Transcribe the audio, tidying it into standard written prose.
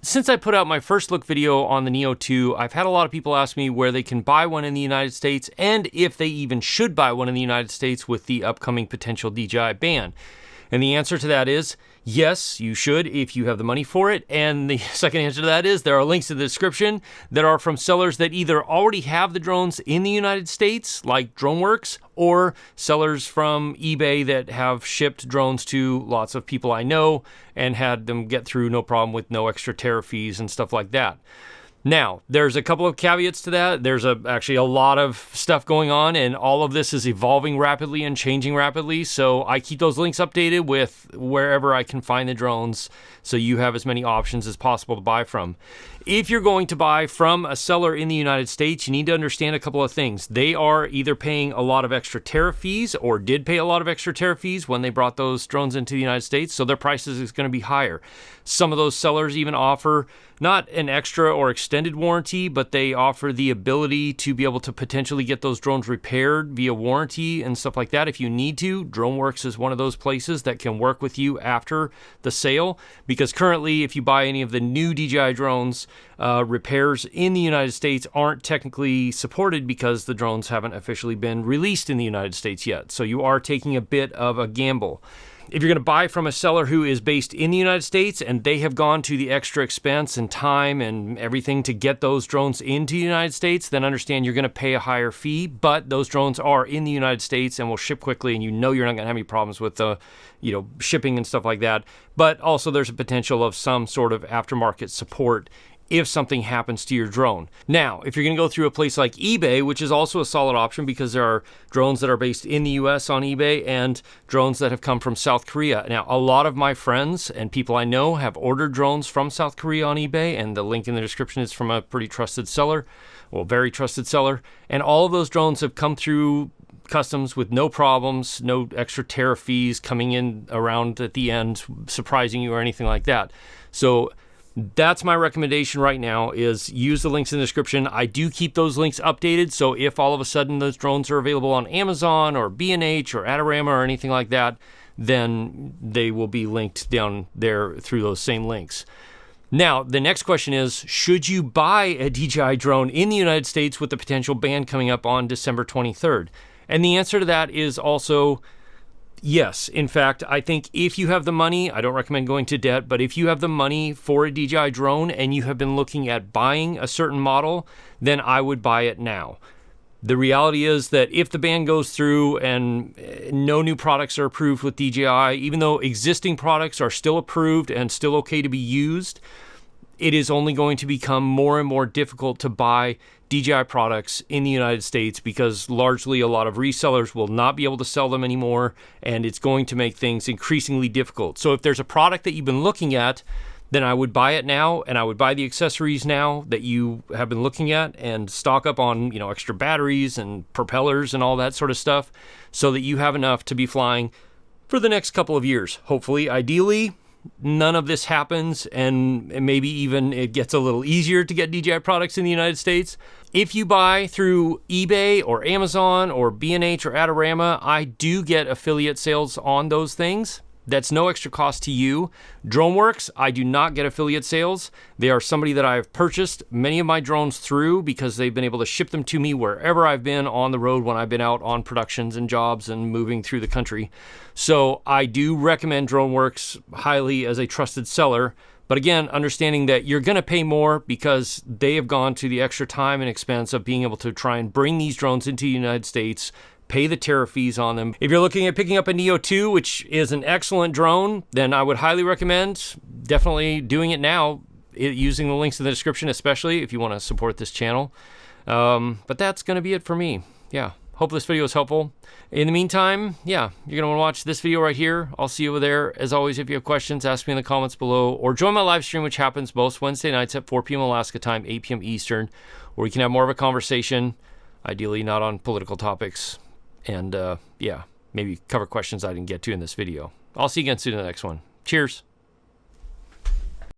Since I put out my first look video on the Neo 2, I've had a lot of people ask me where they can buy one in the United States and if they even should buy one in the United States with the upcoming potential DJI ban. And the answer to that is yes, you should if you have the money for it. And the second answer to that is there are links in the description that are from sellers that either already have the drones in the United States, like DroneWorks, or sellers from eBay that have shipped drones to lots of people I know and had them get through no problem with no extra tariff fees and stuff like that. Now, there's a couple of caveats to that. There's actually a lot of stuff going on, and all of this is evolving rapidly and changing rapidly. So I keep those links updated with wherever I can find the drones, so you have as many options as possible to buy from. If you're going to buy from a seller in the United States, you need to understand a couple of things. They are either paying a lot of extra tariff fees or did pay a lot of extra tariff fees when they brought those drones into the United States, so their prices is going to be higher. Some of those sellers even offer not an extra or extended warranty, but they offer the ability to be able to potentially get those drones repaired via warranty and stuff like that if you need to. DroneWorks is one of those places that can work with you after the sale, because currently if you buy any of the new DJI drones, repairs in the United States aren't technically supported because the drones haven't officially been released in the United States yet. So you are taking a bit of a gamble. If you're going to buy from a seller who is based in the United States and they have gone to the extra expense and time and everything to get those drones into the United States, then understand you're going to pay a higher fee, but those drones are in the United States and will ship quickly, and you know you're not going to have any problems with the, shipping and stuff like that. But also there's a potential of some sort of aftermarket support if something happens to your drone. Now, if you're going to go through a place like eBay, which is also a solid option because there are drones that are based in the US on eBay and drones that have come from South Korea. Now, a lot of my friends and people I know have ordered drones from South Korea on eBay, and the link in the description is from a pretty trusted seller, well, very trusted seller. And all of those drones have come through customs with no problems, no extra tariff fees coming in around at the end, surprising you or anything like that. So that's my recommendation right now, is use the links in the description. I do keep those links updated, so if all of a sudden those drones are available on Amazon or B&H or Adorama or anything like that, then they will be linked down there through those same links. Now, the next question is, should you buy a DJI drone in the United States with the potential ban coming up on December 23rd? And the answer to that is also yes. In fact, I think if you have the money, I don't recommend going to debt, but if you have the money for a DJI drone and you have been looking at buying a certain model, then I would buy it now. The reality is that if the ban goes through and no new products are approved with DJI, even though existing products are still approved and still okay to be used, it is only going to become more and more difficult to buy DJI products in the United States because largely a lot of resellers will not be able to sell them anymore, and it's going to make things increasingly difficult. So if there's a product that you've been looking at, then I would buy it now, and I would buy the accessories now that you have been looking at and stock up on, extra batteries and propellers and all that sort of stuff so that you have enough to be flying for the next couple of years. Hopefully, ideally, none of this happens, and maybe even it gets a little easier to get DJI products in the United States. If you buy through eBay or Amazon or B&H or Adorama, I do get affiliate sales on those things. That's no extra cost to you. DroneWorks, I do not get affiliate sales. They are somebody that I've purchased many of my drones through because they've been able to ship them to me wherever I've been on the road when I've been out on productions and jobs and moving through the country. So I do recommend DroneWorks highly as a trusted seller. But again, understanding that you're going to pay more because they have gone to the extra time and expense of being able to try and bring these drones into the United States, pay the tariff fees on them. If you're looking at picking up a Neo 2, which is an excellent drone, then I would highly recommend definitely doing it now, using the links in the description, especially if you want to support this channel. But that's going to be it for me. Yeah. Hope this video was helpful. In the meantime, you're going to want to watch this video right here. I'll see you over there. As always, if you have questions, ask me in the comments below, or join my live stream, which happens most Wednesday nights at 4 p.m. Alaska time, 8 p.m. Eastern, where we can have more of a conversation, ideally not on political topics, and maybe cover questions I didn't get to in this video. I'll see you again soon in the next one. Cheers.